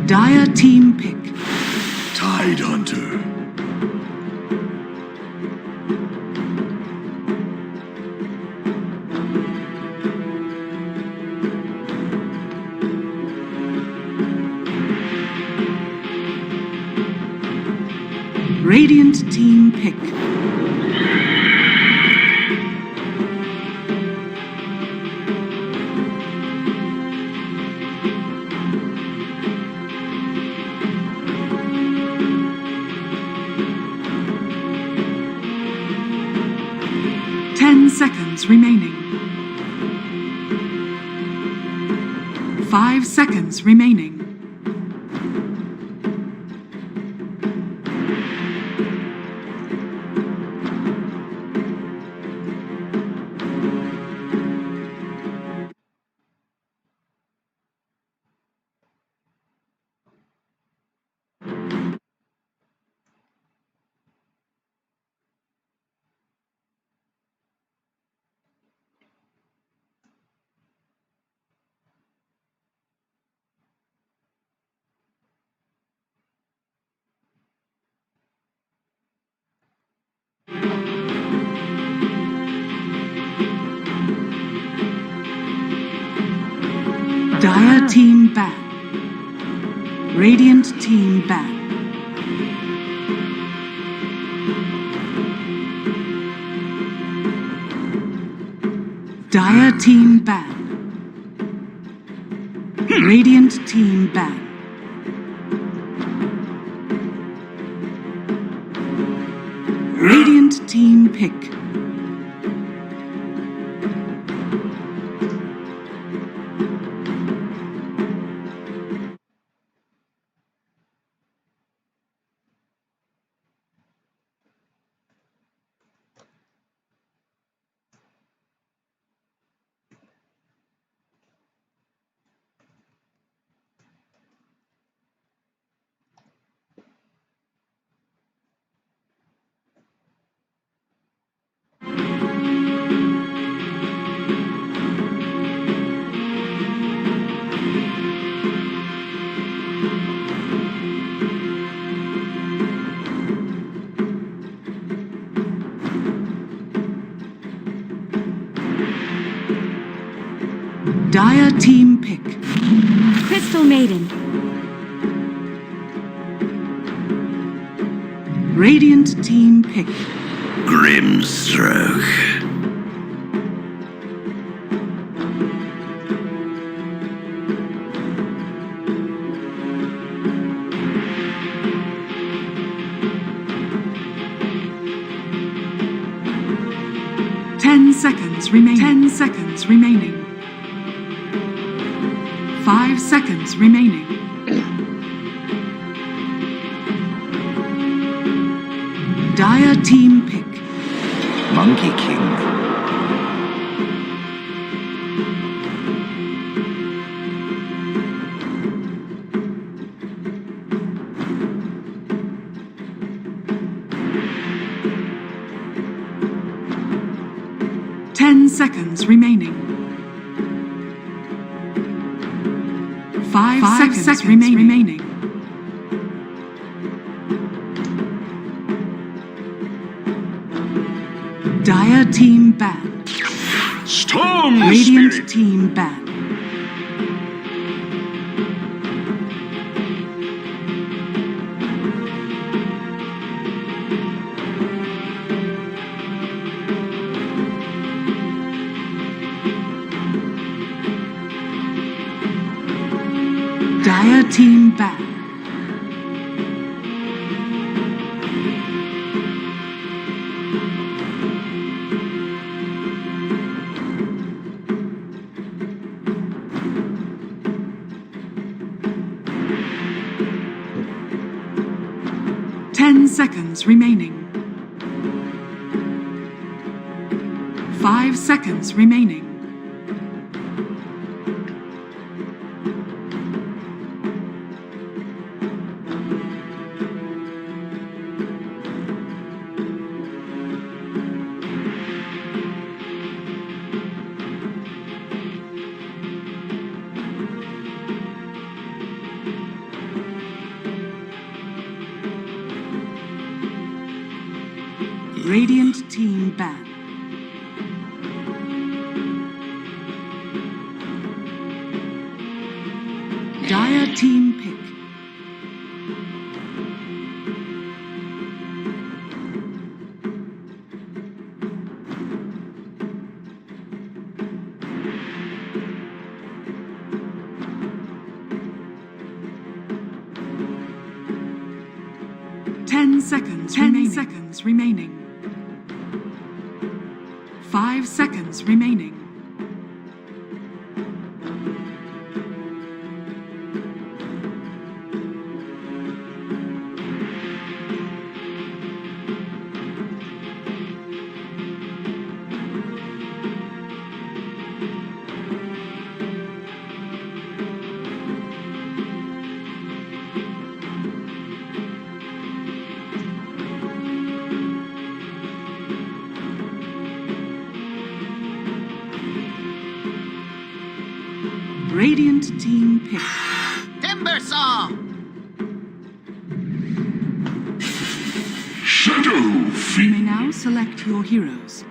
Dire team pick. Tide Hunter. Radiant team pick. Seconds remaining. 5 seconds remaining. Dire team ban. Radiant team ban. Dire team ban. Radiant team ban. Radiant team pick. Dire team pick. Crystal Maiden. Radiant team pick. Grimstroke. Seconds remaining. 10 seconds remaining. 5 seconds remaining. Dire team pick. Monkey King. Seconds remaining. 5 seconds remaining. Dire team ban. Storm Radiant Spirit. team ban. Dire team ban. Seconds remaining. 5 seconds remaining. Radiant team ban. Dire team pick. Ten seconds remaining. 5 seconds remaining. Radiant team pick. Timber saw! Shadow You may Fiend. now select your heroes.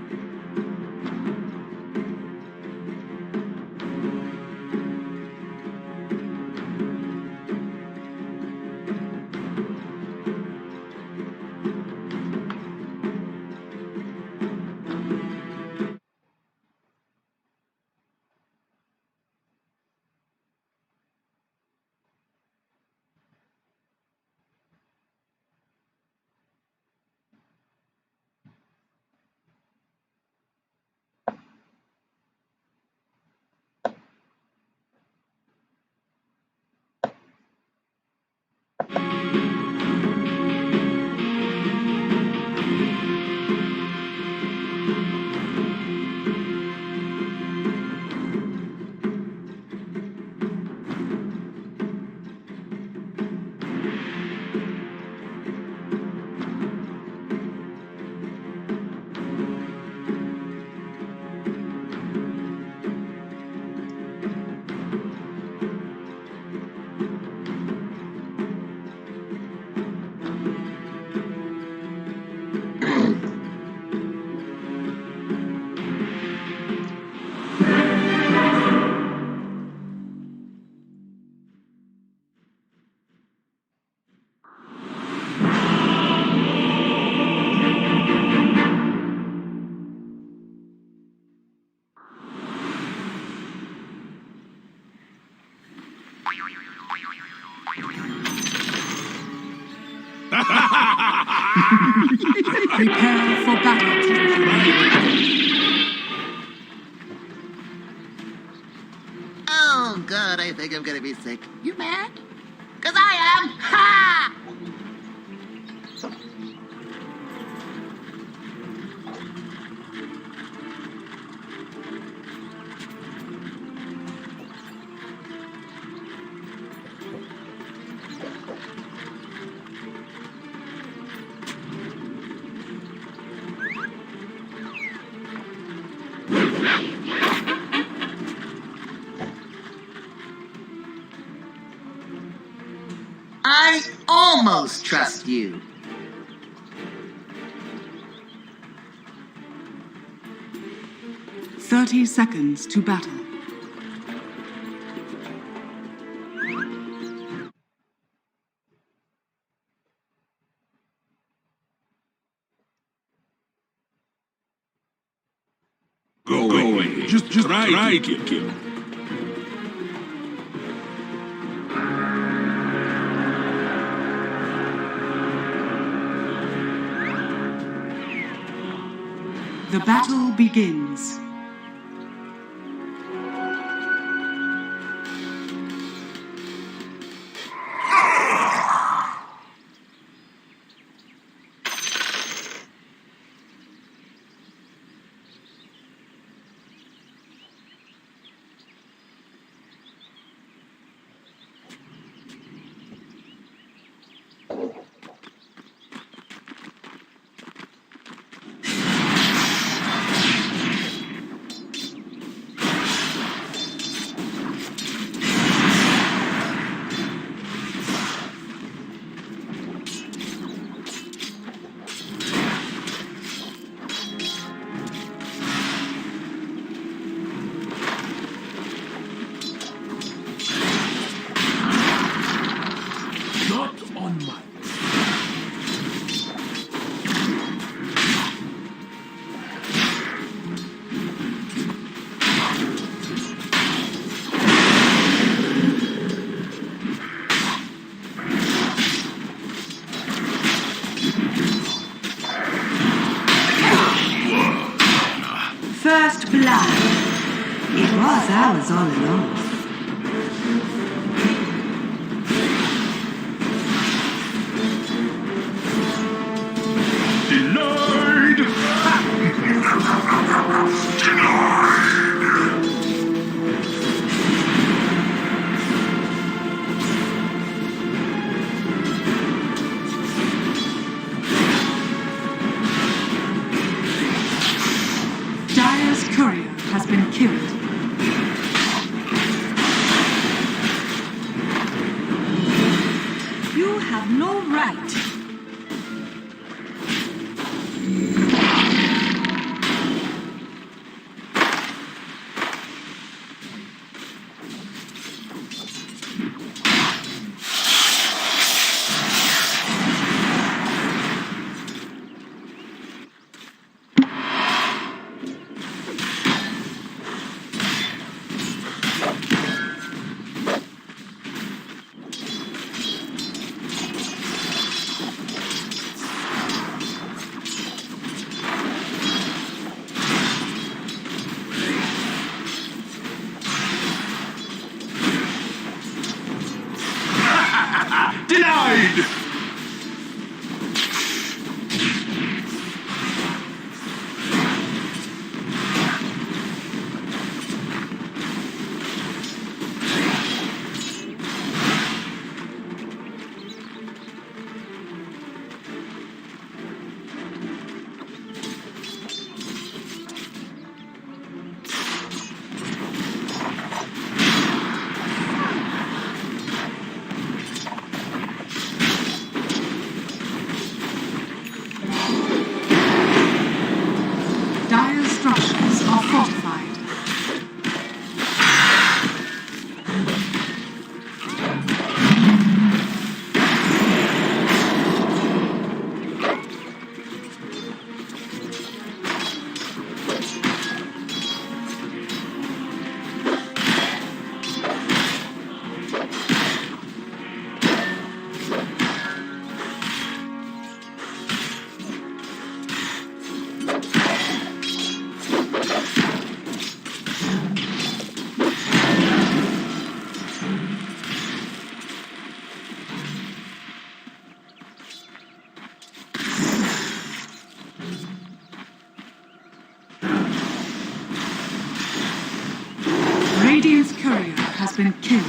Prepare for battle. Oh, God, I think I'm gonna be sick. You mad? 'Cause I am! Ha! I almost trust you. Thirty seconds to battle. Go away. Just try to kill. The battle begins. Not on my... First blood. It was ours all along. Denied! Dire's courier has been killed. You have no right. Denied! Dire's structures are fortified. Radiant's courier has been killed.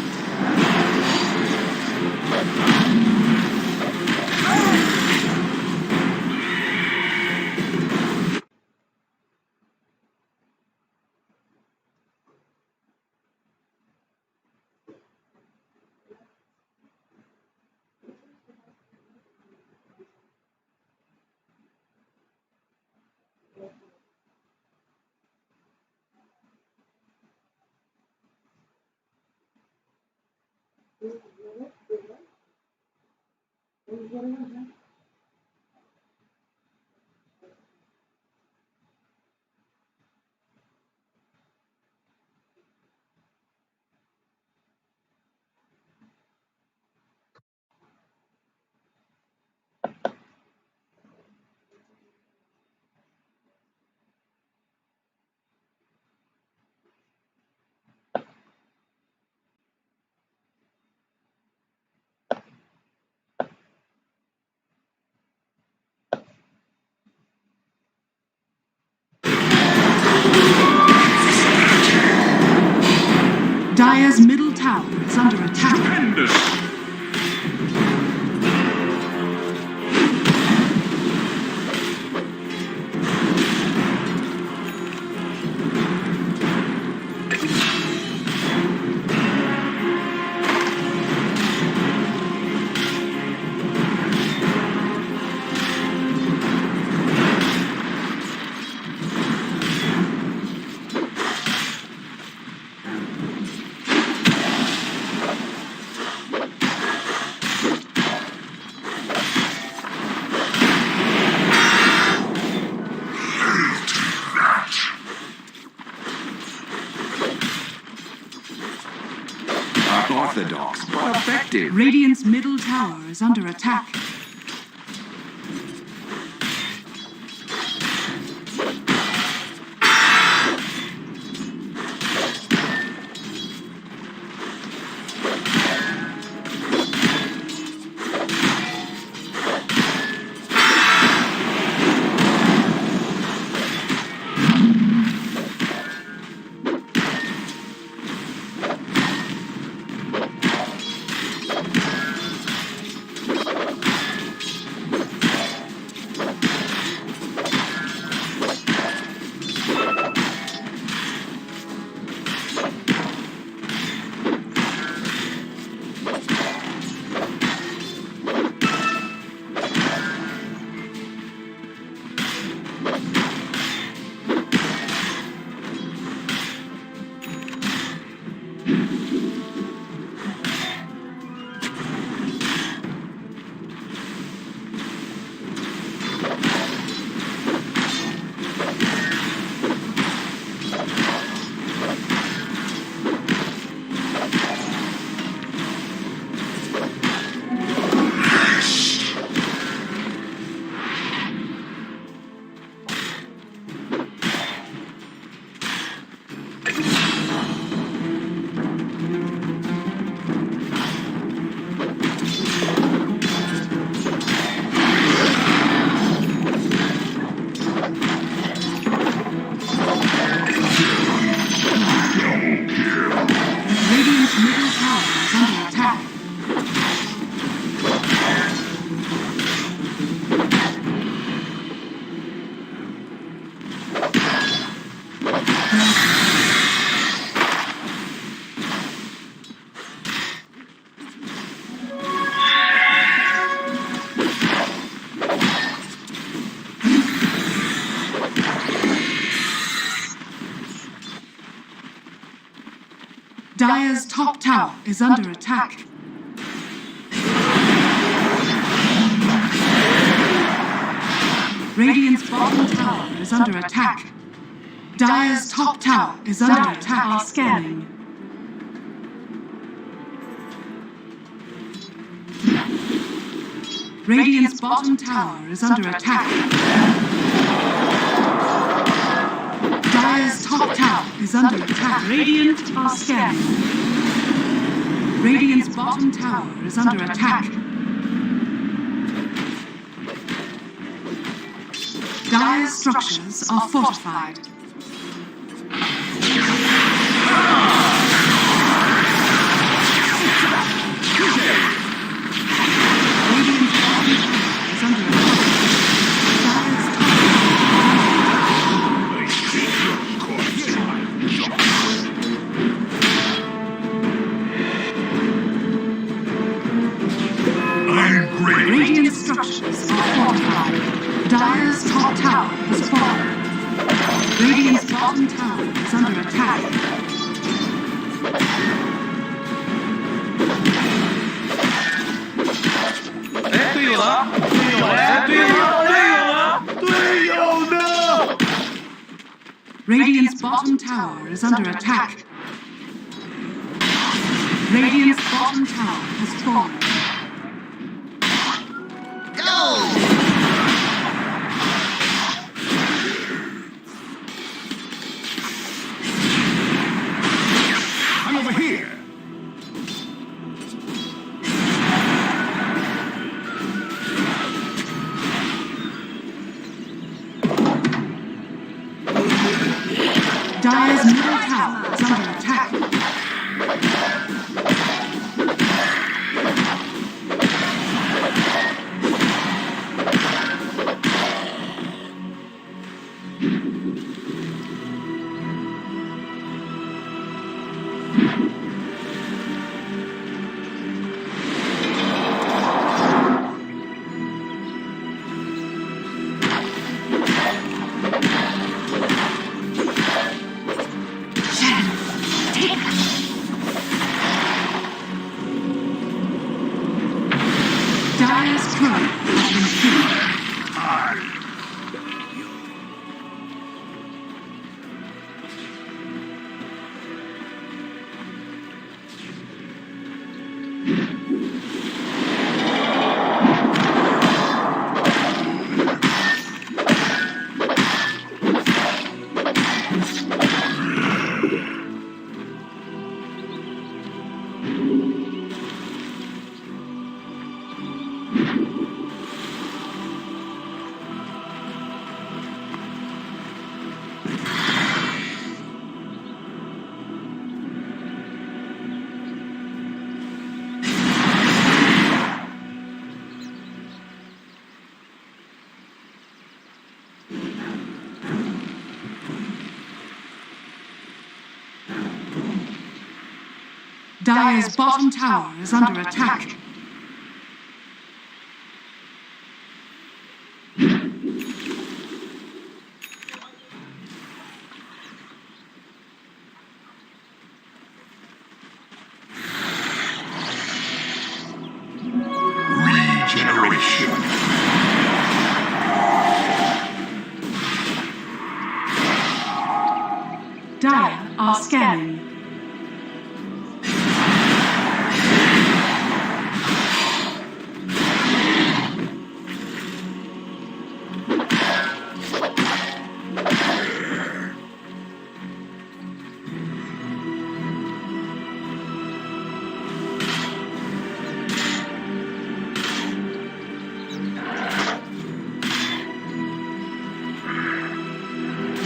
Dire's middle tower is under attack. Stupendous! Unorthodox, but effective. Radiant's middle tower is under attack. Dire's top tower is under attack. Radiant's bottom tower is under attack. Dire's top tower is under attack. Scanning. Radiant's bottom tower is under attack. Dire's top tower is under attack. Radiant are scanning. Radiant's bottom tower is under attack. Dire's structures are fortified. Radiant's bottom tower is under attack. Dire's Radiant structures are fortified. Dire's top tower has fallen. Radiant's bottom tower is under attack. Radiant's bottom tower is under attack. Radiant's bottom tower has fallen. I'm over here. Dire's middle tower is under attack. Dire's turret has been killed. Dire's bottom tower is under attack. Regeneration. Dire are scanning.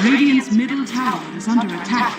Radiant's middle tower is under attack.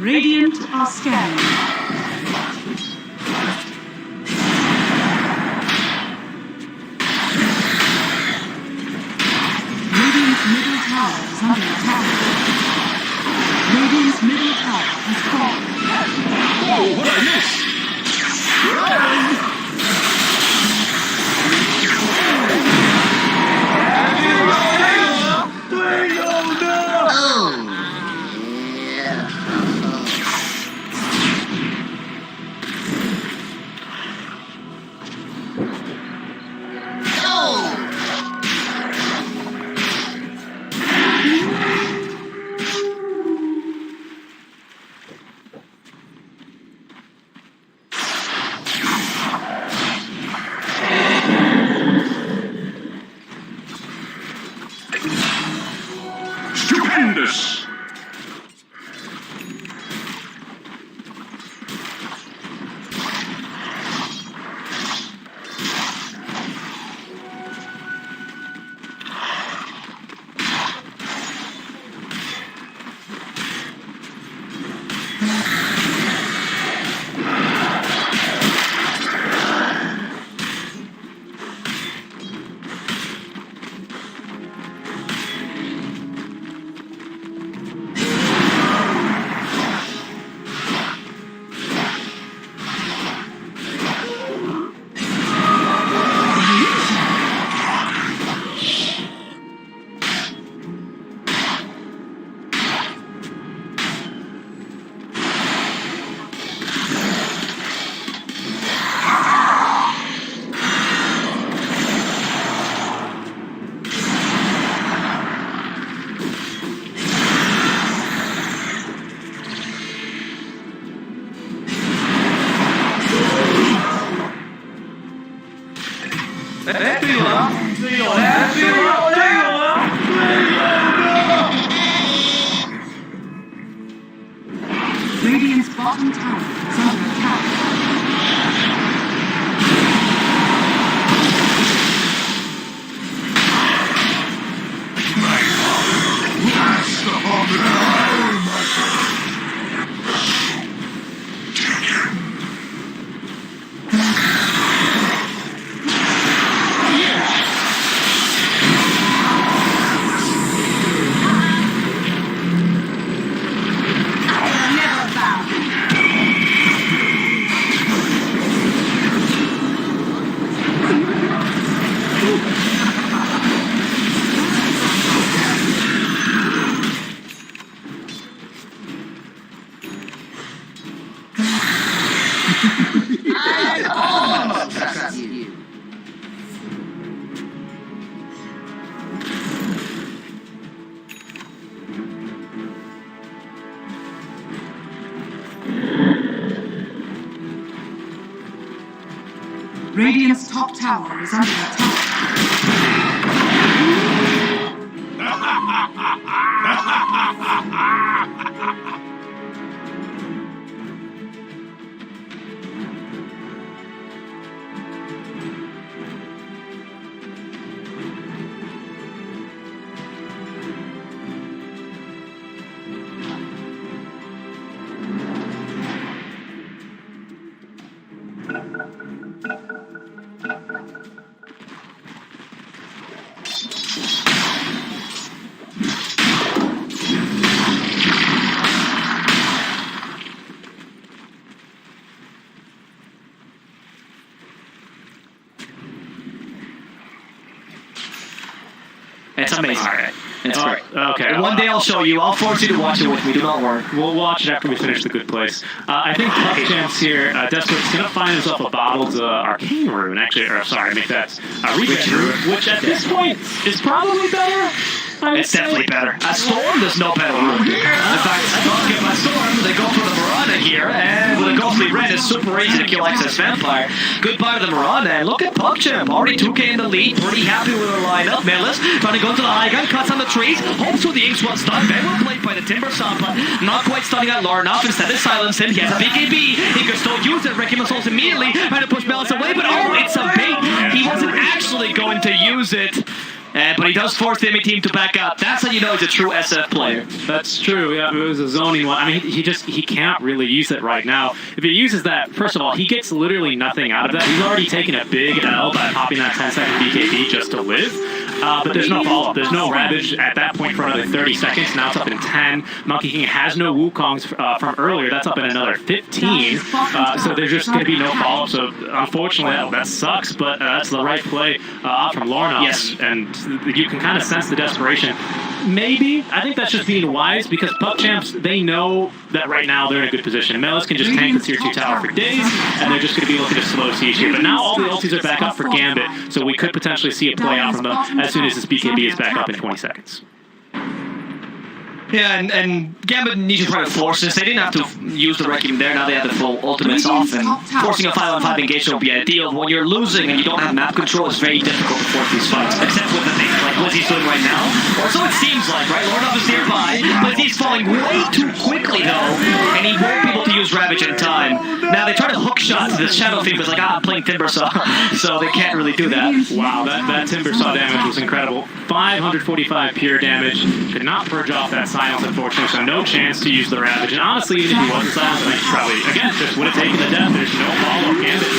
Radiant are scanning. Radiant's middle tower is under attack. Radiant's middle tower has fallen. Whoa, what I miss? Radiant's bottom tower is under attack. Radiant's top tower is under attack. It's amazing. Alright. It's great. Okay. One day I'll show you. I'll force you to watch it with me. Do not worry. We'll watch it after we finish the good place. I think Puckchamp's here. Desperate's going to find himself a bottled arcane rune, actually. Or, sorry, I make that regen rune, which at this point is probably better. It's definitely better. At Storm, there's no better rune. In fact, I don't get my Storm. They go for the Miranda here, and with a Ghostly Red, it's super easy to kill Excess Vampire. Goodbye to the Miranda, and look at Puckchamp. Already 2k in the lead, pretty happy with her lineup. Millis trying to go to the high gun, cuts on the trees, hopes with the Ink Swat stun. Very well played by the Timber Saw, but not quite stunning that Lore enough. Instead, they silence him. He has a BKB. He could still use it. Wrecking Missiles immediately, trying to push Millis away, but oh, it's a bait. He wasn't actually going to use it. But he does force the enemy team to back up. That's how you know he's a true SF player. That's true. Yeah, it was a zoning one. I mean, he can't really use it right now. If he uses that, first of all, he gets literally nothing out of that. He's already taken a big L by popping that 10-second BKB just to live. But there's no follow-up. There's no Ravage at that point for another 30 seconds. Now it's up in 10. Monkey King has no Wukongs from earlier. That's up in another 15. So there's just going to be no follow-up. So unfortunately, that sucks, but that's the right play from Lorna. Yes. And you can kind of sense the desperation. Maybe. I think that's just being wise because Puckchamps, they know that right now they're in a good position. Melis can just tank the tier 2 tower for days, and they're just going to be looking to slow siege here. But now all the ultis are back up for Gambit, so we could potentially see a play out from them as soon as this BKB is back up in 20 seconds. Yeah, and Gambit needs to try to force this. They didn't have to use the Wrecking there. Now they have the full ultimates off, and forcing a 5-on-5 engagement will be ideal. When you're losing and you don't have map control, it's very difficult to force these fights, except with the thing like what he's doing right now. Or so it seems like, right? Lordov is nearby, but he's falling way too quickly, though, and he won't be able to use Ravage in time. Now they try to hook shots. The Shadow Thief is like, I'm playing Timbersaw, so they can't really do that. Wow, that Timbersaw damage was incredible. 545 pure damage. Could not purge off that silence, unfortunately, so no chance to use the Ravage. And honestly, even if he wasn't silenced, I think he's probably, again, just would have taken the death. There's no follow-up. Gambit,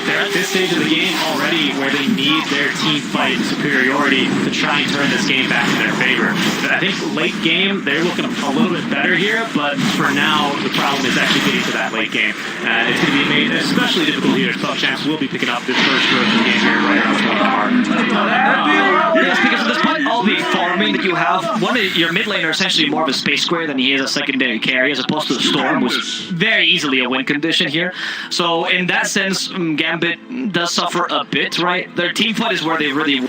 they're at this stage of the game already where they need their team fight superiority to try and turn this game back in their favor. I think late game, they're looking a little bit better here, but for now, the problem is actually getting to that late game. It's going to be made especially difficult here as Puckchamps will be picking up this first growth of the game here right around 20 mark. Yes, because despite all the farming that you have, your mid laner is essentially more of a space square than he is a secondary carry, as opposed to the Storm, which is very easily a win condition here. So in that sense, Gambit does suffer a bit, right? Their team fight is where they really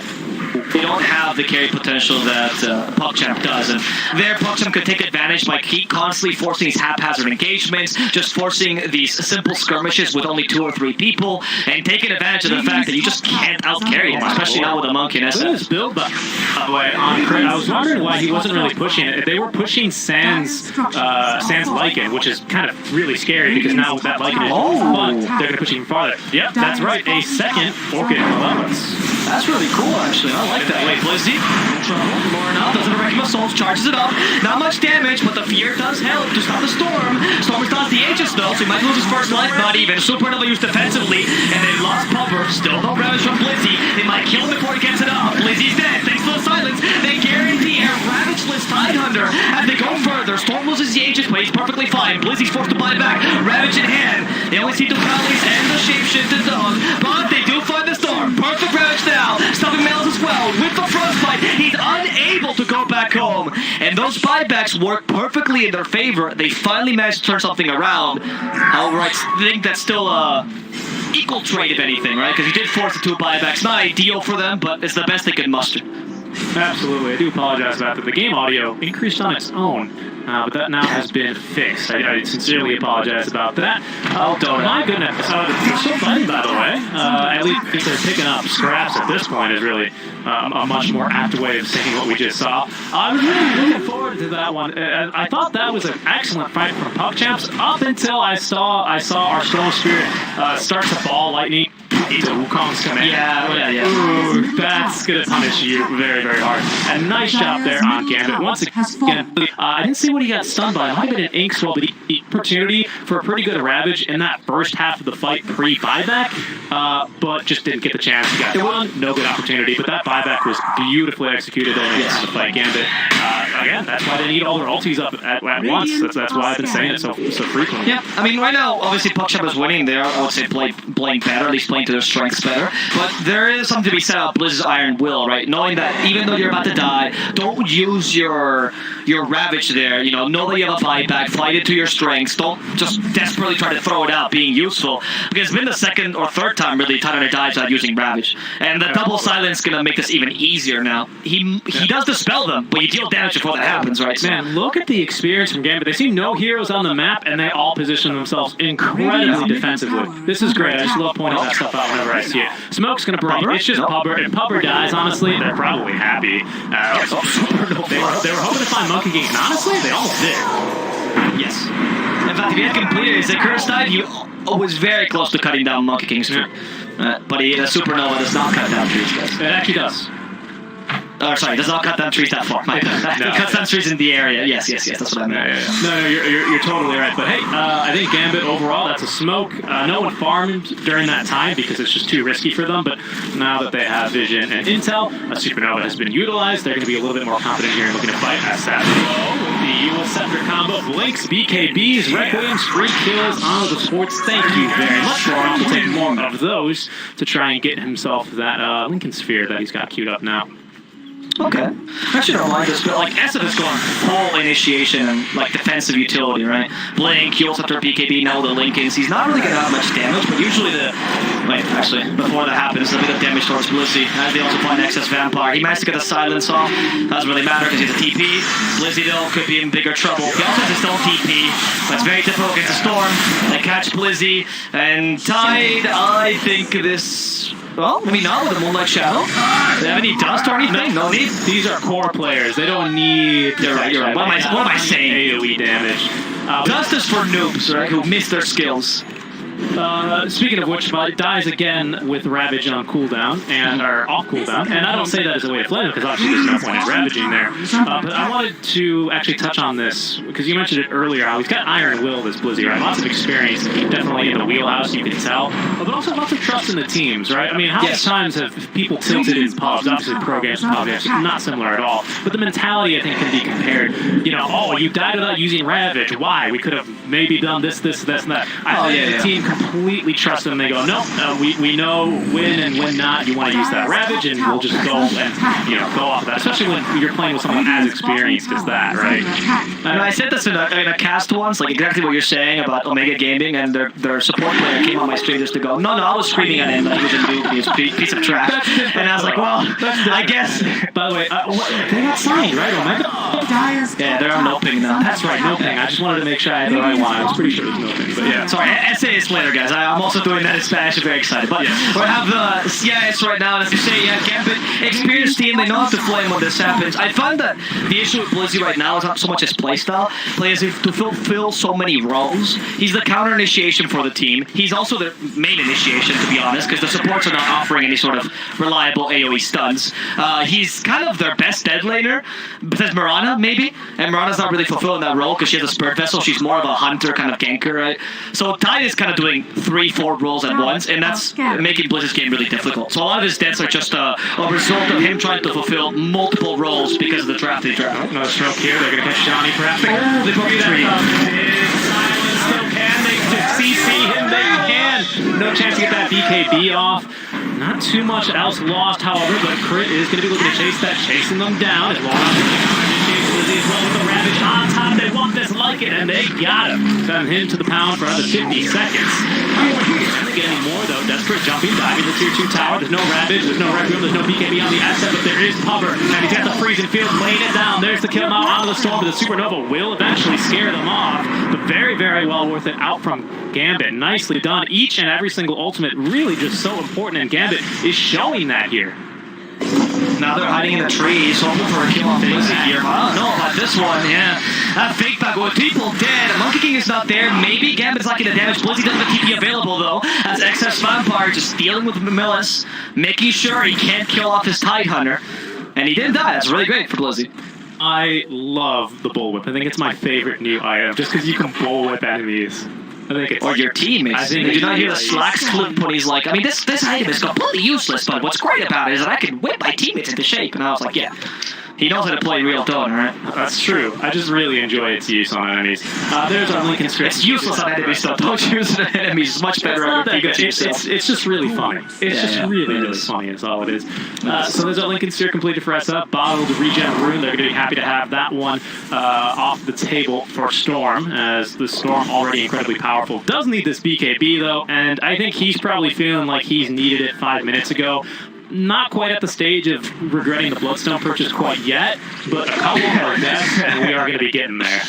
they don't have the carry potential that Puckchamp does, and there Puckchamp could take advantage by constantly forcing these haphazard engagements, just forcing these simple skirmishes with only 2 or 3 people, and taking advantage of the fact that you just can't out-carry him, especially now with a Monkey and Look at SF. his build, by the way, on crit. I was wondering why he wasn't really pushing it. They were pushing Sans Lycan, which is kind of really scary because now with that Lycan is fun, they're going to push even farther. Yep, that's right. A second Orchid Malevolence. That's really cool, actually. I like that. Wait, Blizzy, in trouble. Lorna doesn't wreck him with souls, charges it up. Not much damage, but the fear does help to stop the storm. Storm dodges the Aegis, though, so he might lose his first life. Not even. Supernova used defensively, and they've lost cover. Still no damage from Blizzy. They might kill him before he gets it up. Blizzy's dead. Thanks to the silence. They guarantee a Ravageless Tidehunter as they go further. Storm loses the Aegis, but he's perfectly fine. Blizzy's forced to buy back. Ravage in hand. They only see Ducalis and the shapeshifted dog, but they do find the storm. Perfect Ravage now. Stopping Males as well. With the frostbite, he's unable to go back home. And those buybacks work perfectly in their favor. They finally managed to turn something around. However, I think that's still equal trade, if anything, right? Because he did force the 2 buybacks. Not ideal for them, but it's the best they could muster. Absolutely. I do apologize about that. The game audio increased on its own, but that now has been fixed. I sincerely apologize about that. Oh, my goodness. They're still fighting, by the way. At least they're picking up scraps at this point is really a much more apt way of saying what we just saw. I was really looking forward to that one. I thought that was an excellent fight from Puckchamps up until I saw our Storm Spirit start to ball lightning into Wukong's command. Yeah. Ooh, that's going to punish you very, very hard. And nice job there on Gambit. Once again, I didn't see what he got stunned by. It might have been an ink swell, but he opportunity for a pretty good Ravage in that first half of the fight pre-buyback, but just didn't get the chance. He got one, no good opportunity, but that buyback was beautifully executed on the fight. Gambit, again, that's why they need all their ultis up at once. That's why I've been saying it so frequently. Yeah, I mean, right now, obviously, Puckchamp is winning there. I would say playing better, at least playing to their strengths better. But there is something to be said about Blizz's Iron Will, right? Knowing that even though you're about to die, don't use your Ravage there. Know that you have a buyback, fight it to your strengths. Don't just desperately try to throw it out being useful. Because it's been the second or third time, really, Tidehunter dies without using Ravage. And the double silence is going to make this even easier now. He does dispel them, but you deal damage before that happens, right? Man, look at the experience from Gambit. They see no heroes on the map, and they all position themselves incredibly defensively. This is great. I just love pointing that stuff out whenever I see it. Smoke's going to break. It's just Pubber. If Pubber dies, honestly, they're probably happy. They were hoping to find Monkey King, and honestly, they almost did. Yes. In fact, if he had completed his curse dive, he was very close to cutting down Monkey King's tree. But the Supernova does not cut down trees, guys. It actually does. Sorry, does not cut down trees that far. It cuts down trees in the area. Yes, that's what I meant. No, you're totally right. But hey, I think Gambit overall, that's a smoke. No one farmed during that time because it's just too risky for them. But now that they have vision and intel, a Supernova has been utilized. They're going to be a little bit more confident here and looking to fight. Assassin with the Evil Scepter combo. Blinks, BKBs, Requiem's, free kills on the sports. Thank you very much. Laurent will take more of those to try and get himself that Lincoln Sphere that he's got queued up now. Okay. Actually, don't mind this, but like SF is going full initiation and like defensive utility, right? Blink, he also after BKB now with the Lincolns. He's not really going to have much damage, but usually before that happens, a bit of damage towards Blizzy. As they also find excess Vampire. He managed to get the silence off. Doesn't really matter because he's a TP. Blizzy, though, could be in bigger trouble. He also has his own TP, but it's very difficult against the Storm. They catch Blizzy, and Tide, I think this... Well, maybe not with a Moonlight Shadow. Do they have any dust or anything? No need. These are core players. They don't need... You're right. What am I saying? AoE damage. Dust is for noobs, right, who miss their skills. Speaking of which, it dies again with Ravage on cooldown, or off cooldown, and I don't say that as a way to flame him, because obviously there's no point in ravaging there. But I wanted to actually touch on this, because you mentioned it earlier, how he's got Iron Will, this Blizzy, right? Lots of experience, definitely in the wheelhouse, you can tell, but also lots of trust in the teams, right? I mean, how many times have people tilted in pubs? Obviously, pro games and pub games, not similar at all, but the mentality, I think, can be compared. You died without using Ravage. Why? We could have maybe done this, and that. I think the team completely trust them. They go, no, we know when and when not you want to use that Ravage, and we'll just go and go off of that. Especially when you're playing with someone as experienced as that, right? And I said this in a cast once, like exactly what you're saying about Omega Gaming, and their support player came on my stream just to go, no, I was screaming at him that he was a noob, he was a piece of trash. And I was like, well, I guess. By the way, they got signed, right, Omega? Yeah, they're on no ping now. That's right, no ping. I just wanted to make sure I had the right one. I was pretty sure it was no ping, but yeah. Sorry, essay is later, guys. I'm also doing that in Spanish. I'm very excited. But we have the CIS right now, and as you say, Gambit, experienced team, they know how to flame when this happens. I find that the issue with Blizzy right now is not so much his playstyle. Players have to fulfill so many roles. He's the counter initiation for the team. He's also the main initiation, to be honest, because the supports are not offering any sort of reliable AoE stuns. He's kind of their best dead laner, besides Mirana, maybe. And Mirana's not really fulfilling that role because she has a Spirit Vessel. She's more of a hunter kind of ganker, right? So Tide is kind of doing 3-4 roles at once, and that's making Blizz's game really difficult. So a lot of his deaths are just a result of him trying to fulfill multiple roles because of the draft they draft. Another stroke here. They're going to catch Johnny, perhaps. Oh, they broke three. Silence, still can they CC him? They can. No chance to get that BKB off. Not too much else lost, however, but Crit is going to be looking to chase that, chasing them down. As well as well with the Ravage on top. They want this like it, and they got him. Send him to the pound for another 50 seconds. And they get any more, though. Desperate jumping, diving the tier 2 tower. There's no Ravage, there's no Red Room, there's no BKB on the asset, but there is cover. And he's got the freezing field, laying it down. There's the kill now out of the storm, but the Supernova will eventually scare them off. But very, very well worth it out from Gambit. Nicely done. Each and every single ultimate really just so important, and Gambit is showing that here. Now they're hiding in the trees, hoping for a kill off Blizzy here. I don't know about this one, That fake back with people dead. Monkey King is not there. Maybe Gambit's liking the damage. Blizzy doesn't have TP available, though. As XS Vampire just dealing with Millis, making sure he can't kill off his Tide Hunter. And he didn't die. That's really great for Blizzy. I love the Bullwhip. I think it's my favorite new item, just because you can Bullwhip enemies. I think it's, or your teammates. Did you not hear the Slacks clip when he's like, I mean, this item is completely useless, but what's great about it is that I can whip my teammates into shape. And I was like, yeah. He knows how to play real Dawn, right? That's true. I just really enjoy its use on enemies. There's our Lincoln script. It's useless on enemies, though. Don't use it on enemies. It's much better on your It's just really funny. It's just really funny is all it is. So there's our Lincoln Sphere completed for SF. Bottled Regen Rune. They're going to be happy to have that one off the table for Storm, as the Storm already incredibly powerful. Does need this BKB, though, and I think he's probably feeling like he's needed it 5 minutes ago. Not quite at the stage of regretting the Bloodstone purchase quite yet, but a couple more deaths, and we are going to be getting there.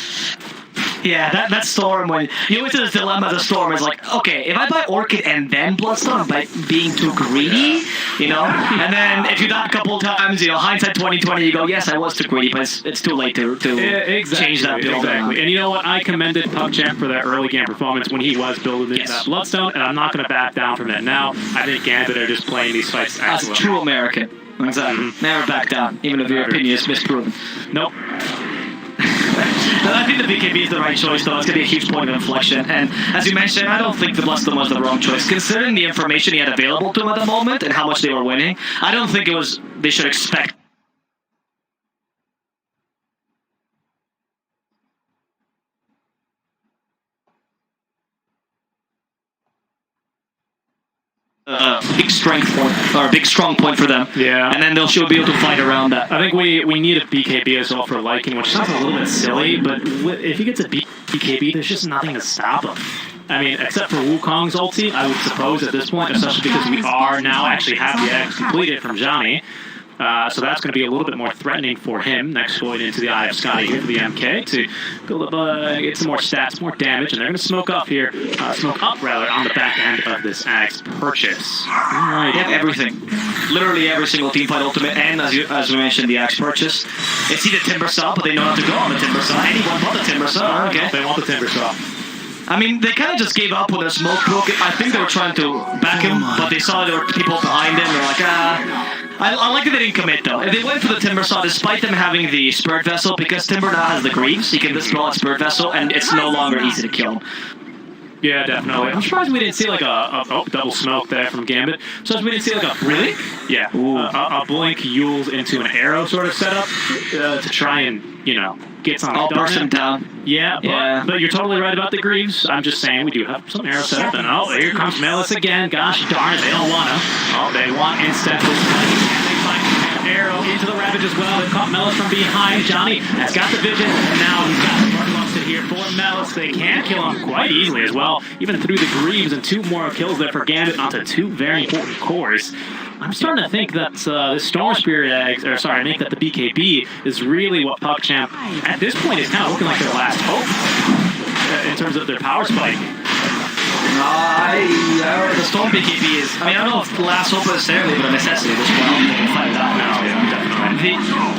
Yeah, that Storm, when you went to this dilemma, the Storm is like, okay, if I buy Orchid and then Bloodstone, I'm being too greedy, And then if you die a couple times, hindsight 2020, you go, yes, I was too greedy, but it's too late to change that build. Exactly. And you know what? I commended Puckchamp for that early game performance when he was building that Bloodstone, and I'm not going to back down from that now. I think Gambit are just playing these fights excellently. That's true American. Exactly. Never back down, even if your opinion is misproven. Nope. I think the BKB is the right choice, though. It's going to be a huge point of inflection. And as you mentioned, I don't think the Bloodstone was the wrong choice. Considering the information he had available to him at the moment and how much they were winning, I don't think they should expect big strength point, or a big strong point for them. Yeah. And then she'll be able to fight around that. I think we need a BKB as well for Lycan, which sounds a little bit silly, but if he gets a BKB, there's just nothing to stop him. I mean, except for Wukong's ulti, I would suppose at this point, especially because we are now actually have the X completed from Johnny. So that's going to be a little bit more threatening for him next going into the Eye of Scotty here for the MK to build up, get some more stats, more damage, and they're going to smoke up here, on the back end of this Axe purchase. Right. They have everything. Literally every single teamfight ultimate, and as we mentioned, the Axe purchase. It's either Timber Saw, but they know how to go on the Timber Saw. Anyone but the Timber Saw. Okay. They want the Timber Saw. I mean, they kind of just gave up when their smoke broke. I think they were trying to back him, but they saw there were people behind him. They're like, I like that they didn't commit, though. If they went for the Timber Saw, despite them having the Spirit Vessel, because Timber now has the Greaves, he can dispel that Spirit Vessel, and it's no longer easy to kill him. Yeah, definitely. I'm surprised we didn't see like a double smoke there from Gambit. I'm surprised we didn't see like a really? Yeah, a blink Yules into an arrow sort of setup to try and get some. I'll burst him down. Yeah, but you're totally right about the Greaves. I'm just saying we do have some arrow set up, and here comes Melis again. Gosh darn it, they don't want to. Oh, they want instant this time. And they find an arrow into the Ravage as well. They caught Melis from behind. Johnny has got the vision, and now he's got the Bartolomew here for Melis. They can kill him quite easily as well, even through the Greaves, and 2 more kills there for Gambit onto 2 very important cores. I'm starting to think that the Storm Spirit eggs, I think that the BKB is really what Puckchamp, at this point, is kind of looking like their last hope in terms of their power spike. The Storm BKB is, I don't know if the last hope necessarily, but a necessity at this point. We'll find out now. Yeah, definitely.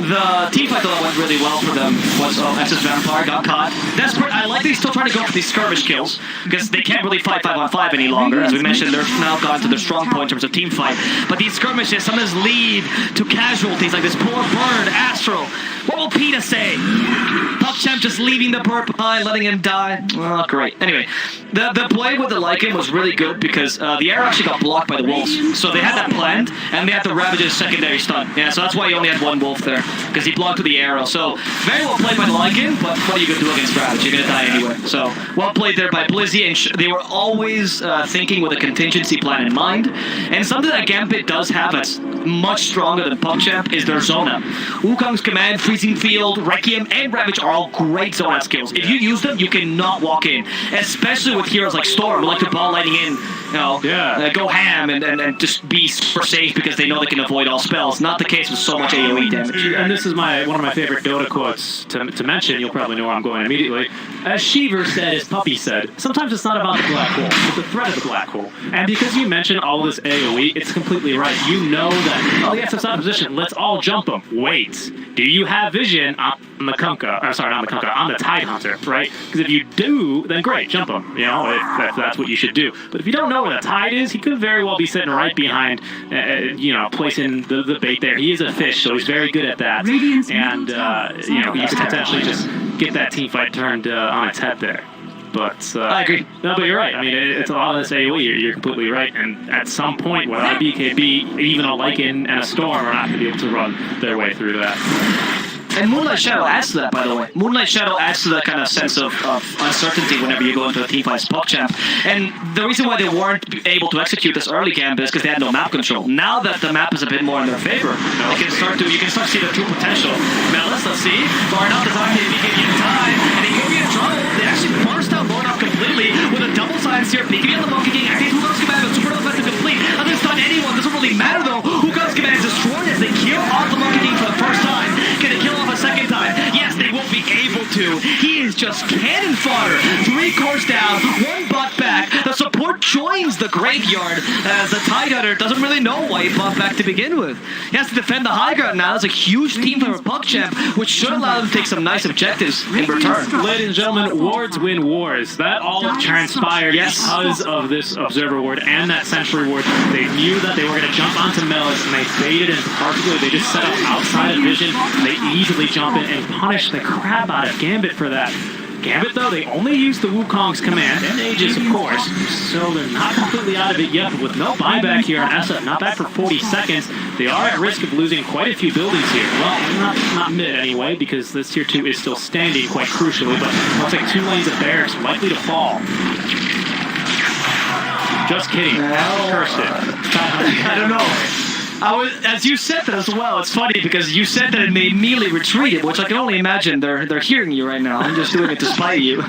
The team fight that went really well for them was SS Vampire got caught. Desperate. I like they're still trying to go for these skirmish kills because they can't really fight 5-on-5 any longer. As we mentioned, they're now gone to their strong point in terms of team fight. But these skirmishes sometimes lead to casualties like this poor bird, Astral. What will PETA say? Puckchamp just leaving the bird behind, letting him die. Well, great. Anyway, the play with the Lycan was really good because the arrow actually got blocked by the wolves. So they had that planned, and they had the Ravage's secondary stun. Yeah, so that's why you only had 1 wolf there, because he blocked with the arrow. So very well played by the Lycan, but what are you going to do against Ravage? You're going to die anyway. So well played there by Blizzy, and they were always thinking with a contingency plan in mind. And something that Gambit does have that's much stronger than Puckchamp is their Zona. Wukong's Command, Freezing Field, Requiem, and Ravage are all great Zona skills. If you use them, you cannot walk in, especially with heroes like Storm, who like to ball lighting in, go ham and just be super safe because they know they can avoid all spells. Not the case with so much AoE damage. And this is one of my favorite Dota quotes to mention. You'll probably know where I'm going immediately. As Sheever said, as Puppy said, sometimes it's not about the black hole, it's the threat of the black hole. And because you mentioned all this AoE, it's completely right. You know that, oh yes, it's out of position, let's all jump them. Wait, do you have vision on the Kunkka, on the Tidehunter, right? Because if you do, then great, jump him, if that's what you should do. But if you don't know where the Tide is, he could very well be sitting right behind, placing the bait there. He is a fish, so he's very good at that. And, you could potentially just get that team fight turned on its head there. But I agree. No, but you're right. I mean, it's a lot of this AoE. You're completely right. And at some point, without a BKB, even a Lycan and a Storm are not going to be able to run their way through that. And Moonlight Shadow adds to that, by the way. Moonlight Shadow adds to that kind of sense of uncertainty whenever you go into a team fight as Puckchamp. And the reason why they weren't able to execute this early Gambit is because they had no map control. Now that the map is a bit more in their favor, you can start to see their true potential. Melis, let's see. Barnoff does not give you time, and he could be in trouble. They actually burst out Barnoff completely with a double silence here. BKB on the Monkey King, acting Wukong's Command, but super offensive complete. Nothing's done anyone, doesn't really matter though. Wukong's Command is destroyed as they kill off the Monkey King for the first time. Can they kill off a second time? Yes, they won't be able to. He is just cannon fodder. 3 cores down, 1 bot back. The support joins the graveyard as the Tidehunter doesn't really know why he bought back to begin with. He has to defend the high ground now. That's a huge team for Puckchamp, which should allow them to take some nice objectives in return. Ladies and gentlemen, wards win wars. That all transpired because of this Observer ward and that Sentry ward. They knew that they were going to jump onto Melis, and they baited him perfectly. They just set up outside of vision. They easily jump in and punish the crap out of Gambit for that. Gambit, though, they only use the Wukong's Command, and Aegis, of course, so they're not completely out of it yet, but with no buyback here on SF, not back for 40 seconds, they are at risk of losing quite a few buildings here. Well, not mid anyway, because this Tier 2 is still standing quite crucially, but it looks like 2 lanes of barracks likely to fall. Just kidding. Cursed it. I don't know. As you said that as well, it's funny because you said that it may immediately retreat, which I can only imagine they're hearing you right now. I'm just doing it to spite you.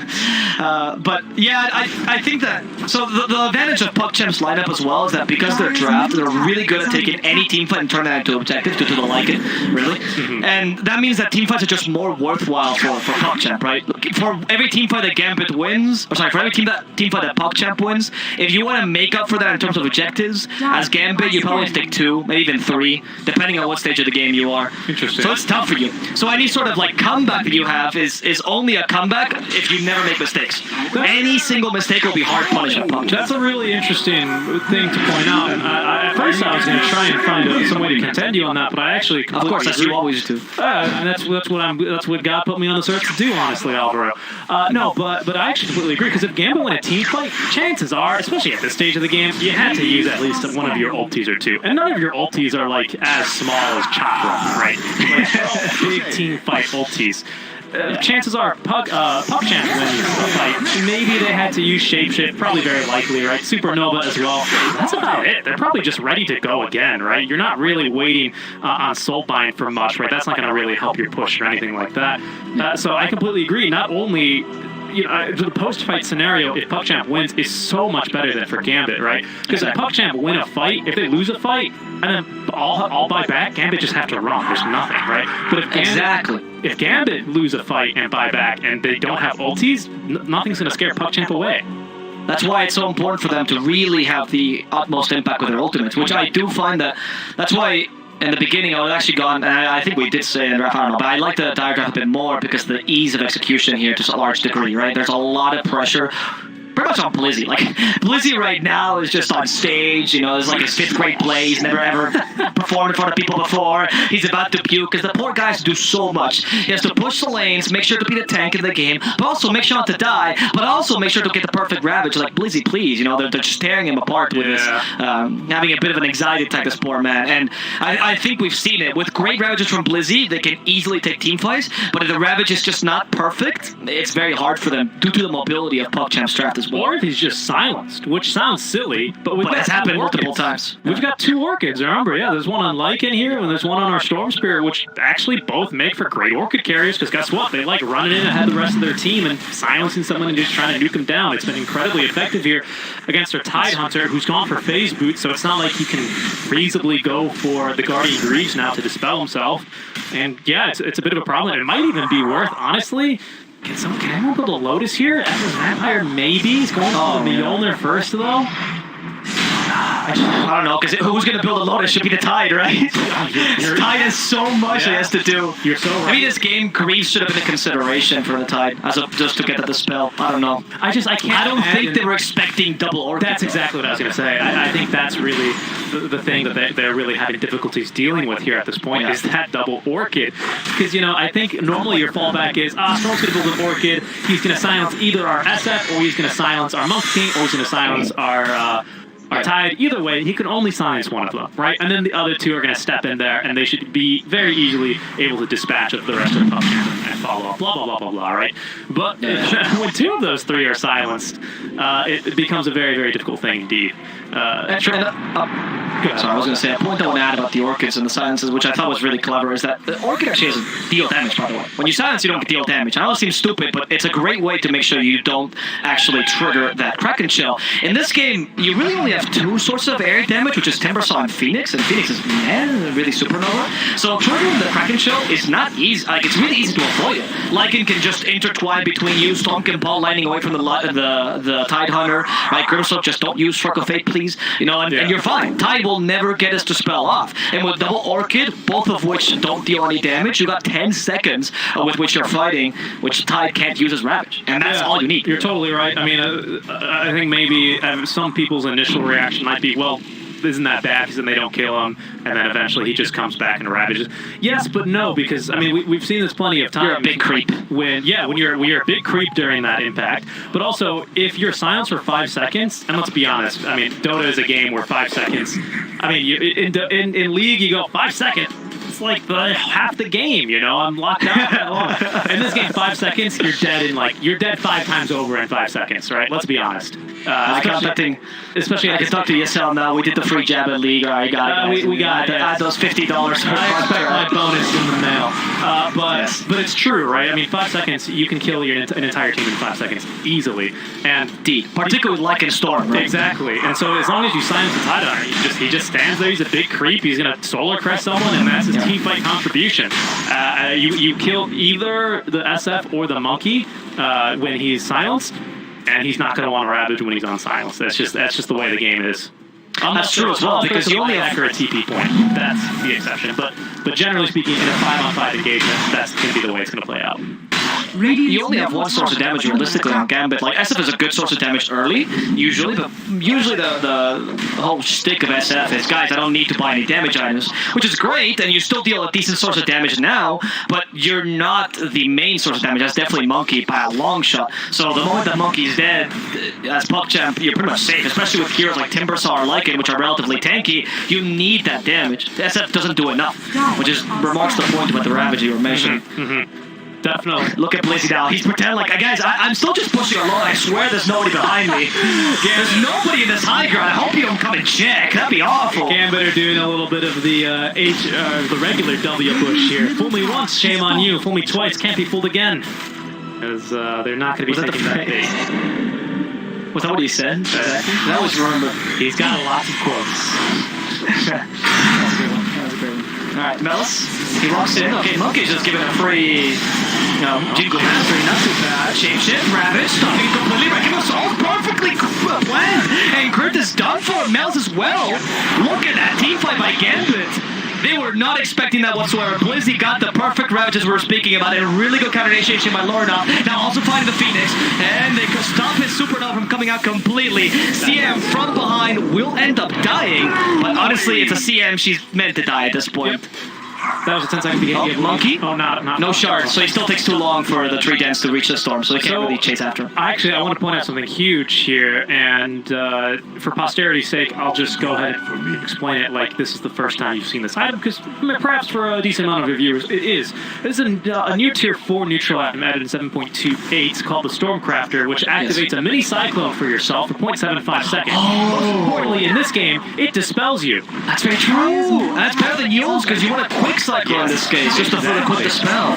But yeah, I think that, so the advantage of Puckchamp's lineup as well is that because they're draft, they're really good at taking any team fight and turning that into objective due to the Lycan, really. And that means that team fights are just more worthwhile for Puckchamp, right? For every team fight that Gambit wins, for every team fight that Puckchamp wins, if you want to make up for that in terms of objectives, as Gambit, you probably take 2, maybe even 3, depending on what stage of the game you are. Interesting. So it's tough for you. So any sort of like comeback that you have is only a comeback if you never make mistakes. Any single mistake will be hard punishment. That's a really interesting thing to point out. And at first I was going to try and find some way to contend you on that, but I actually completely Of course, as agree. you always do. And that's what God put me on this earth to do, honestly, Alvaro. No, but I actually completely agree, because if Gambit win a team fight, chances are, especially at this stage of the game, you had to use at least one of your ultis or 2. And none of your ultis are like as small as Chakra, right? Like, big team fight ultis. Chances are Puckchamp wins a fight. Maybe they had to use Shapeshift, probably very likely, right? Supernova as well. That's about it. They're probably just ready to go again, right? You're not really waiting on Soulbind for much, right? That's not going to really help your push or anything like that. So I completely agree. Not only... the post-fight scenario, if Puckchamp wins, is so much better than for Gambit, right? Because if Puckchamp win a fight, if they lose a fight, and then all buy back, Gambit just have to run. There's nothing, right? But if Gambit lose a fight and buy back, and they don't have ultis, nothing's going to scare Puckchamp away. That's why it's so important for them to really have the utmost impact with their ultimates, which I do find that's why... In the beginning, I was actually gone, and I think we did say in Ref, I don't know, but I like the diagram a bit more because of the ease of execution here to a large degree, right? There's a lot of pressure. Pretty much on Blizzy. Like, Blizzy right now is just on stage, there's like his 5th grade play. He's never ever performed in front of people before. He's about to puke, because the poor guy has to do so much. He has to push the lanes, make sure to be the tank in the game, but also make sure not to die, but also make sure to get the perfect Ravage. Like, Blizzy, please, they're just tearing him apart with this, having a bit of an anxiety attack, this poor man. And I think we've seen it. With great Ravages from Blizzy, they can easily take team fights, but if the Ravage is just not perfect, it's very hard for them due to the mobility of Puckchamp's draft as well. Or if he's just silenced, which sounds silly, but it's happened multiple times. We've got 2 Orchids, remember? Yeah, there's one on Lycan here, and there's one on our Storm Spirit, which actually both make for great Orchid carriers, because guess what? They like running in ahead of the rest of their team and silencing someone and just trying to nuke them down. It's been incredibly effective here against our Tide Hunter, who's gone for Phase Boot, so it's not like he can feasibly go for the Guardian Greaves now to dispel himself. And yeah, it's a bit of a problem. It might even be worth, honestly... Can anyone build a Lotus here? As a Vampire, maybe? He's going for the Mjolnir first, though? I don't know, because who's going to build a Lotus should be the Tide, right? Tide has so much he has to do. You're so right. Maybe this game, Greaves should have been a consideration for the Tide, as of just to get the dispel. I don't know. I don't think they were expecting double Orchid. That's exactly what I was going to say. I think that's really the thing that they're really having difficulties dealing with here at this point, is that double Orchid. Because, I think normally your fallback is, Storm's going to build an Orchid, he's going to silence either our SF, or he's going to silence our Monkey King, or he's going to silence our Tide. Either way, he can only silence one of them, right? And then the other 2 are going to step in there, and they should be very easily able to dispatch of the rest of the Puckchamp and follow up, blah, blah, blah, blah, blah, right? But when 2 of those 3 are silenced, it becomes a very, very difficult thing indeed. Sorry, I was going to say, a point I want to add about the Orchids and the silences, which I thought was really clever, is that the Orchid actually has deal damage, by the way. When you silence, you don't get deal damage. I know it seems stupid, but it's a great way to make sure you don't actually trigger that Kraken Shell. In this game, you really only have 2 sources of air damage, which is Timbersaw and Phoenix Phoenix is really Supernova. So triggering the Kraken Shell is not easy. Like, it's really easy to avoid it. Lycan can just intertwine between you, Storm can ball lining away from the Tide Hunter, right? Grimstroke, just don't use Stroke of Fate, please. And you're fine. Tide will never get us to spell off. And with double Orchid, both of which don't deal any damage, you got 10 seconds with which you're fighting, which Tide can't use as Ravage. And that's all you need. You're totally right. I mean, I think maybe some people's initial reaction might be, well, isn't that bad because then they don't kill him, and then eventually he just comes back and ravages. Yes, but no, because I mean we've seen this plenty of times. You're a big creep. When you're a big creep during that impact. But also, if you're silenced for 5 seconds, and let's be honest, I mean Dota is a game where 5 seconds. I mean in League you go 5 seconds. It's like half the game, I'm locked out that long. In this game, 5 seconds, you're dead 5 times over in 5 seconds, right? Let's be honest. Especially I can talk to ESL now. We did the free jab at League. All right, got it. We got it. Add those $50. I expect my bonus in the mail. But it's true, right? I mean, 5 seconds, you can kill an entire team in 5 seconds easily. And particularly like in Storm, right? Exactly. And so as long as you silence the Tide Hunter, he just stands there. He's a big creep. He's gonna solar crest someone, and that's his team fight contribution. You kill either the SF or the monkey when he's silenced, and he's not going to want to ravage when he's on silence. That's just the way the game is. That's true as well, because you only have accurate TP point. That's the exception. But generally speaking, in a 5-on-5 engagement, that's going to be the way it's going to play out. You only have one source of damage realistically on Gambit. Like, SF is a good source of damage early, usually, but usually the whole shtick of SF is, guys, I don't need to buy any damage items, which is great, and you still deal a decent source of damage now, but you're not the main source of damage. That's definitely Monkey by a long shot. So the moment that Monkey's dead, as Puckchamp, you're pretty much safe, especially with heroes like Timbersaw or Lycan, which are relatively tanky. You need that damage. SF doesn't do enough, which is remarks the point with the Ravage you were mentioning. Definitely. Look at Blizzy now. He's pretending like, guys, I'm still just pushing along. I swear there's nobody behind me. There's nobody in this high ground. I hope you don't come and check. That'd be awful. Gambit are doing a little bit of the the regular W push here. Fool me once, shame on you. Fool me twice, can't be fooled again. Because they're not going to be taking that bait. Was that what he said? Exactly. That was remember. He's got lots of quotes. That was a good one. Alright, Melis, he walks in. Okay, Monkey's just giving a free, Jingle Mastery, not too bad. Shapeshift, Ravage, stopping completely, wrecking us all perfectly planned. And Crit is done for. Melis as well. Look at that team fight by Gambit. They were not expecting that whatsoever. Blizzy got the perfect Ravages we were speaking about, and really good counter initiation by Lorna. Now also finding the Phoenix, and they could stop his Supernova from coming out completely. CM from behind will end up dying, but honestly, it's a CM. She's meant to die at this point. Yep. That was a 10-second BKB. Monkey? Oh, not no shards, so he still takes too long for the tree dance to reach the storm, so they can't really chase after him. Actually, I want to point out something huge here, and for posterity's sake, I'll just go ahead and explain it like this is the first time you've seen this item, because perhaps for a decent amount of your viewers, it is. This is a new Tier 4 neutral item added in 7.28 called the Stormcrafter, which activates a mini Cyclone for yourself for 0.75 seconds. Most importantly, in this game, it dispels you. That's very true! That's better than Yule's, because you want a quick cycle in this case, just to further quick dispel.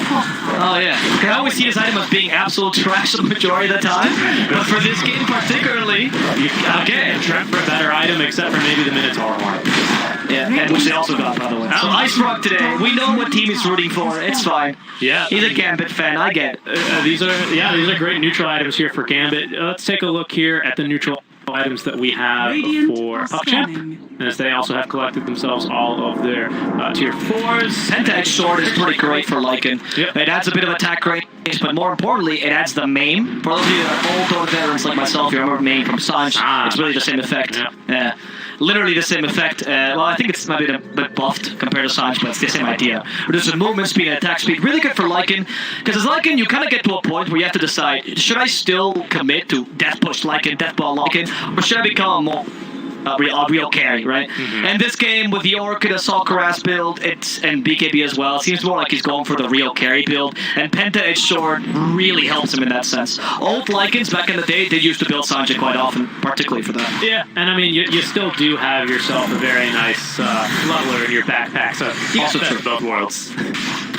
Oh yeah. I always see this item as being absolute trash the majority of the time, but for this game particularly, again, Trent for a better item, except for maybe the Minotaur one. Yeah, and which they also got, by the way. So Ice Rock today, we know what team he's rooting for, it's fine. Yeah. He's a Gambit fan, I get it. These are great neutral items here for Gambit. Let's take a look here at the neutral items that we have for Puckchamp, as they also have collected themselves all of their Tier 4s. Penta Sword is pretty great for Lycan. Yep. It adds a bit of attack range, but more importantly, it adds the maim. For those of you that are old Dota veterans like myself, you remember maim from Sanj, it's really the same effect. Yeah. Literally the same effect. Well, I think it's maybe a bit buffed compared to Sanj, but it's the same idea. Reduces movement speed and attack speed. Really good for Lycan, because as Lycan, you kind of get to a point where you have to decide, should I still commit to Death Push Lycan, Death Ball Lycan, or should I become more real carry, right? And this game with the Orchid Assault Harass build, and BKB as well, it seems more like he's going for the real carry build, and Penta Edge Sword really helps him in that sense. Old Lycans back in the day, they used to build Sanjay quite often, particularly for that. Yeah, and I mean, you still do have yourself a very nice leveler in your backpack, so you also best of both worlds.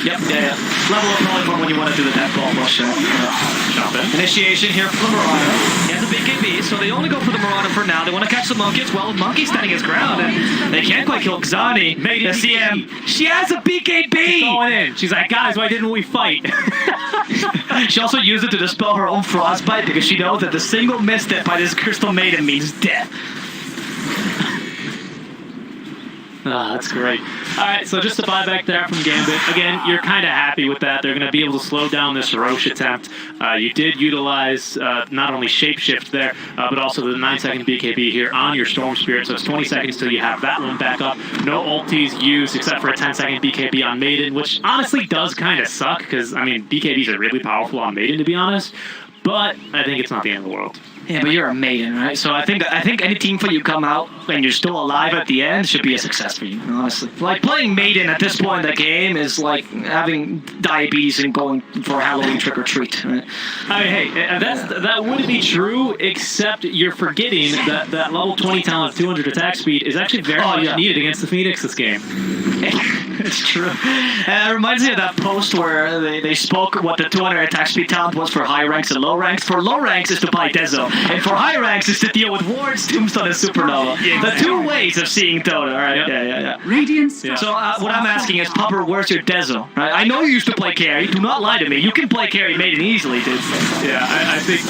Yep, yeah. Level up probably for when you want to do the death ball push. Initiation here for the Marauder. He has a BKB, so they only go for the Marauder for now. They want to catch the Monkey as well. Monkey standing his ground, and they can't quite kill Xani. The CM, she has a BKB! She's going in. She's like, guys, why didn't we fight? She also used it to dispel her own Frostbite, because she knows that the single misstep by this Crystal Maiden means death. That's great. Alright, so just to buy back there from Gambit, again, you're kind of happy with that. They're going to be able to slow down this Roche attempt. You did utilize not only Shapeshift there, but also the 9-second BKB here on your Storm Spirit, so it's 20 seconds till you have that one back up. No ultis used except for a 10-second BKB on Maiden, which honestly does kind of suck, because, I mean, BKBs are really powerful on Maiden, to be honest, but I think it's not the end of the world. Yeah, but you're a Maiden, right? So I think any team fight you come out and you're still alive at the end should be a success for you, honestly. Like, playing Maiden at this point in the game is like having diabetes and going for Halloween trick-or-treat, right? I mean, hey, that would be true, except you're forgetting that level 20 talent, 200 attack speed is actually very much needed against the Phoenix this game. It's true. It reminds me of that post where they spoke what the 200 attack speed talent was for high ranks and low ranks. For low ranks is to buy Dezo, and for high ranks is to deal with wards, Tombstone, and Supernova. Yeah, The two ways of seeing Dota. All right. Yeah. Radiant So what I'm asking is, Pupper, where's your Dezo? Right? I know you used to play carry. Do not lie to me. You can play carry maiden easily, dude. Yeah, I think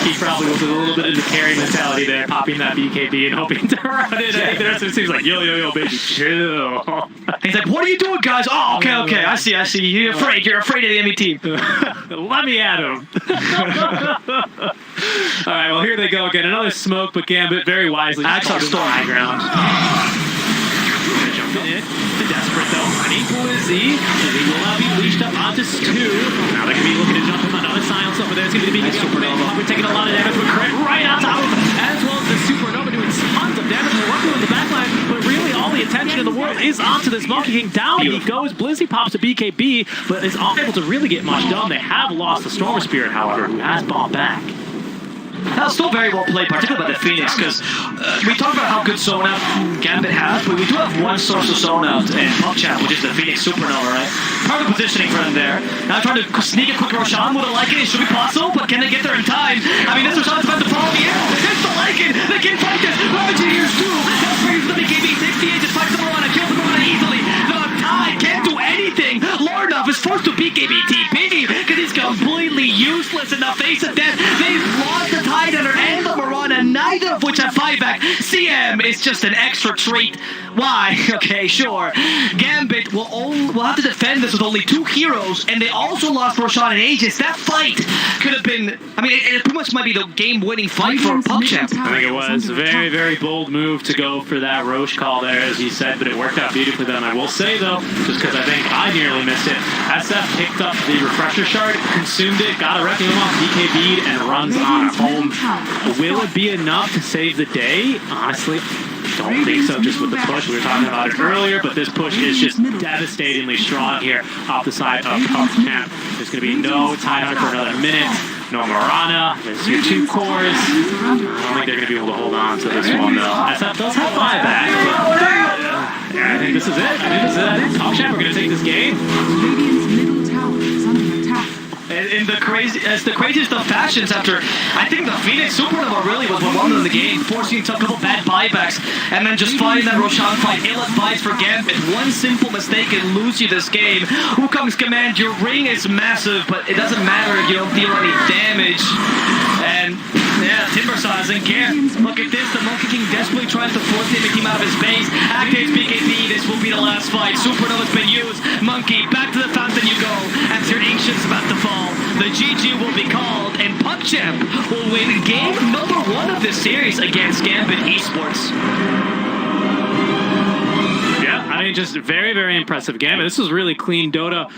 he probably was a little bit in the carry mentality there, popping that BKB and hoping to run it. I think the rest of it seems like, yo, baby, chill. He's like, what are you doing, guys? Oh, okay. I see. You're afraid of the enemy team. Let me at him. All right, well, here they go again. Another smoke, but Gambit very wisely. Axel Storm. High ground. Jumping in. Desperate, though. Running for Lizzie. Lizzie will now be leashed up onto Stu. Now they're going to be looking to jump him. Another silence over there. It's going to be the Supernova. We're taking a lot of damage with crit right on top of him. As well as the Supernova doing tons of damage. We're working with the backline, but really all the attention in the world is onto this Monkey King. Down he goes. Blizzy pops a BKB, but is unable to really get much done. They have lost the Storm Spirit, however, who has bought back. That was still very well played, particularly by the Phoenix, because we talk about how good zone out Gambit has, but we do have one source of zone out in Puckchamp, which is the Phoenix Supernova, right? Perfect positioning for them there. Now trying to sneak a quick Roshan with a Lycan. It should be possible, but can they get there in time? I mean, this Roshan's about to follow the arrow. It's the Lycan! They can fight this! Ravage here's two! That's where he's the BKB 68, just fights the Marana, kills the Marana easily. The Tide can't do anything! Lordov is forced to BKB TP because he's completely useless in the face of death. They've lost the Tide Hunter and the Marana, neither of which have 5-back. CM is just an extra treat. Why? Okay, sure. Gambit will have to defend this with only 2 heroes, and they also lost Roshan and Aegis. That fight could have been, I mean, it pretty much might be the game-winning fight for Puckchamp. I think it was a very, very bold move to go for that Roche call there, as he said, but it worked out beautifully for them. I will say, though, just because I think I nearly missed it, SF picked up the refresher shard, consumed it, got a Requiem off, BKB'd, and runs on home. Will it be enough to save the day? Honestly, don't think so, just with the push. We were talking about it earlier, but this push is just devastatingly strong here off the side of Puckchamp. There's going to be no Tide Hunter for another minute. No Marana. There's your 2 cores. I don't think they're going to be able to hold on to this one, though. SF does have 5-back, but yeah, I think this is it. I think Puckchamp are going to take this game. Radiant's middle tower is under attack. And the craziest of fashions after, I think the Phoenix Supernova really was what won them the game, forcing a couple bad buybacks, and then just fighting that Roshan fight, ill-advised for Gambit. One simple mistake and lose you this game. Who comes command? Your ring is massive, but it doesn't matter if you don't deal any damage. And yeah, Timbersaw doesn't care. Look at this, the Monkey King desperately tries to force the team out of his base. Activates BKB, this will be the last fight. Supernova's been used. Monkey, back to the fountain you go. As your Ancient's about to fall, the GG will be called, and Puckchamp will win game number 1 of this series against Gambit Esports. Yeah, I mean, just very, very impressive Gambit. This was really clean Dota.